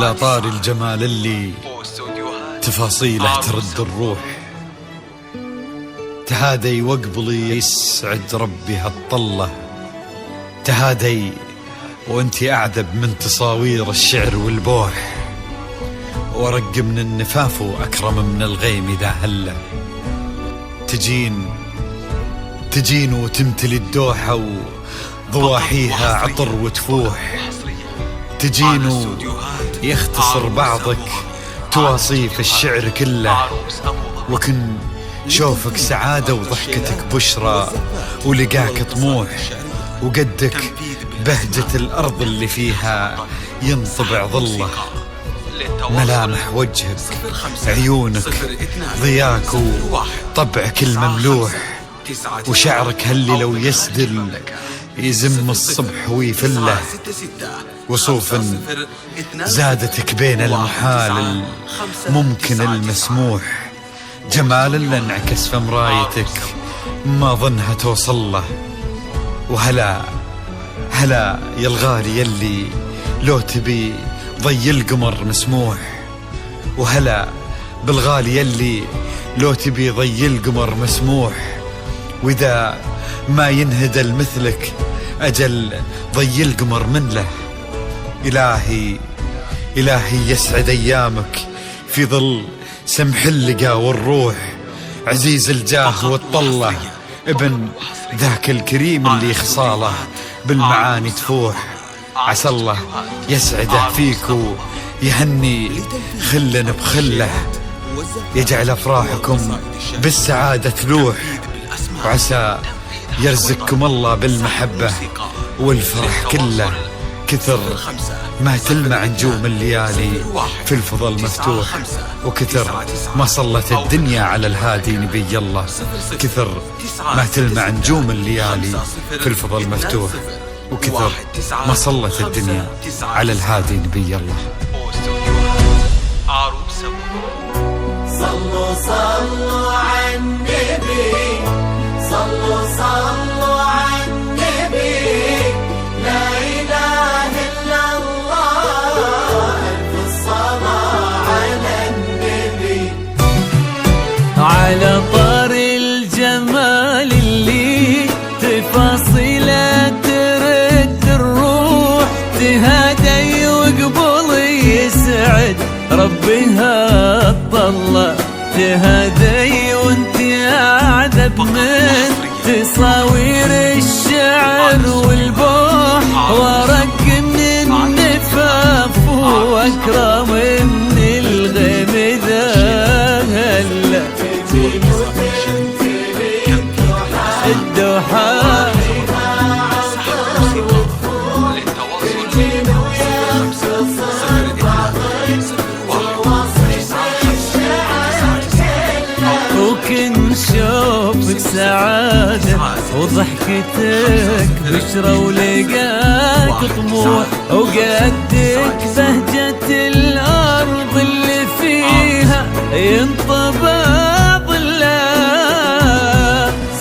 على طار الجمال اللي تفاصيله ترد الروح، تهادي وقبلي يسعد ربي هالطلة، تهادي وانتي أعذب من تصاوير الشعر والبوح، ورق من النفاف وأكرم من الغيم إذا هله، تجين وتمتلي الدوحة وضواحيها عطر وتفوح، تجين يختصر بعضك تواصيف الشعر كله، وكن شوفك سعادة وضحكتك بشرى ولقاك طموح، وقدك بهجة الأرض اللي فيها ينطبع ظله، ملامح وجهك عيونك ضياك وطبعك المملوح، وشعرك هاللي لو يسدل يزم الصبح ويفله، وصوف زادتك بين المحال الممكن المسموح، جمال اللي انعكس في مرايتك ما ظنها توصل له، وهلا يا الغالي يلي لو تبي ضي القمر مسموح، وهلا بالغالي يلي لو تبي ضي القمر مسموح، وإذا ما ينهدل مثلك أجل ضي القمر من له، إلهي يسعد أيامك في ظل سمح اللقى والروح، عزيز الجاه والطلة ابن ذاك الكريم اللي خصاله بالمعاني تفوح، عسى الله يسعده فيك ويهني خل بخله، يجعل أفراحكم بالسعادة تلوح، وعسى يرزقكم الله بالمحبة والفرح كله، كثر ما تلمع نجوم الليالي في الفضل مفتوح، وكثر ما صلت الدنيا على الهادي نبي الله، كثر ما تلمع نجوم الليالي في الفضل مفتوح، وكثر ما صلت الدنيا على الهادي نبي الله. صلوا صلوا على النبي، صلوا على النبي، لا إله إلا الله، ألف الصلاة على النبي. على طار الجمال اللي تفاصيله ترد الروح، تهادي وقبلي يسعد ربي هالطلة، تهادي وانتي أعذب من تصاوير الشعر والبوح، ورق من النفاف وأكرم من الغيم ذا هلا، الدوحة وكن شوفك سعادة وضحكتك بشرى ولقاك طموح، وقدك بهجة الأرض اللي فيها ينطبع ظله،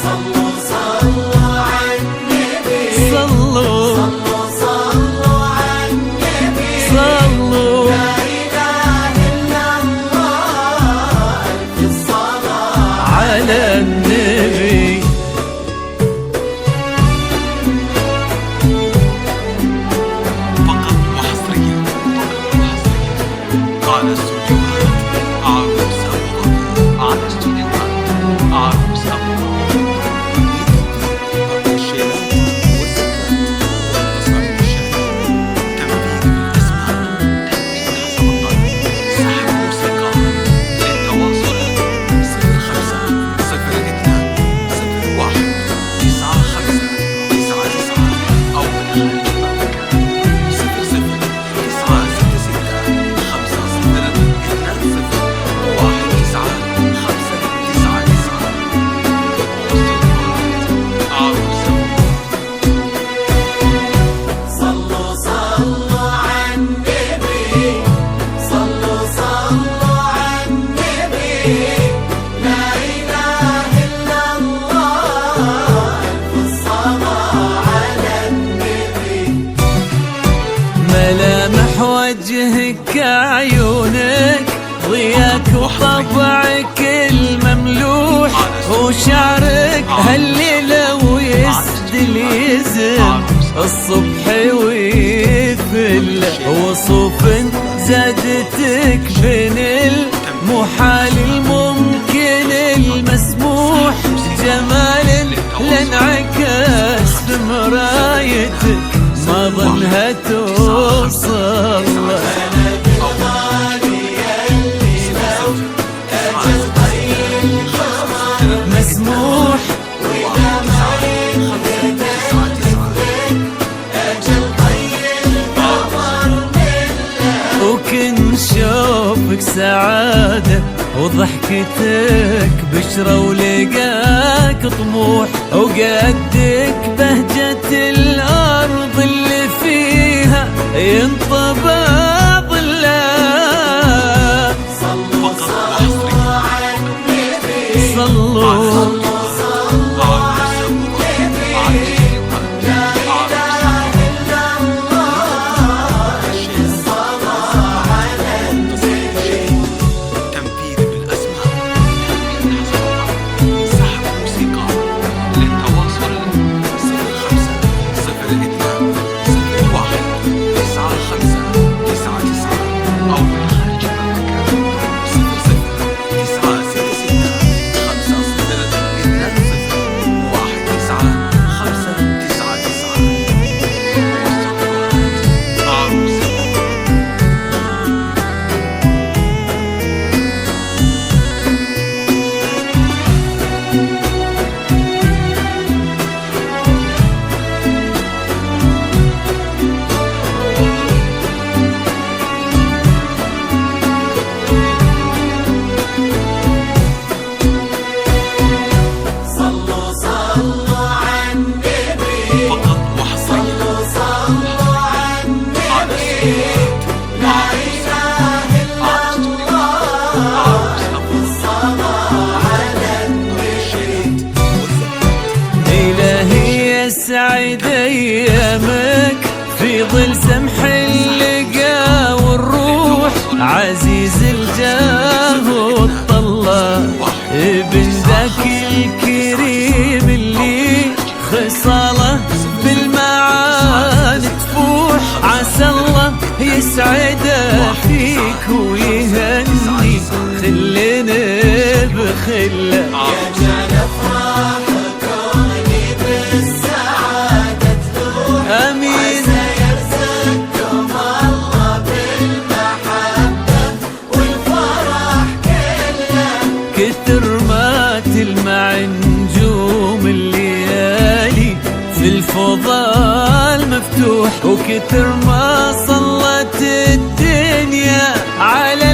صلوا على النبي، صلوا على النبي، صلوا لا إله إلا الله، ألف الصلاة على النبي. فقط وحصريا على استوديوهات عروس أبو ظبي. شعرك هالليلة ويسدل يزن الصبح ويفل وصوف زادتك بين المحال الممكن المسموح جمال لانعكس بمرايتك ما ظنها توصل مسموح وإذا ما ينقدر أجل طي القمر مله وكن شوفك سعادة وضحكتك بشرة ولقاك طموح وقدك بهجة الأرض اللي فيها ينطبع ظلها صلوا صلوا على النبي صلوا سعيد ايامك في ظل سمح اللقا والروح عزيز الجاه والطلة ابن ذاك الكريم اللي خصاله بالمعاني تفوح عسى الله يسعده فيك ويهني خلنا بخله يجعل افراح كوني بالسعادة تلوح امين سيرزقكم الله بالمحبة والفرح كله كتر ما تلمع نجوم الليالي في الفضاء المفتوح وكتر ما صلت الدنيا على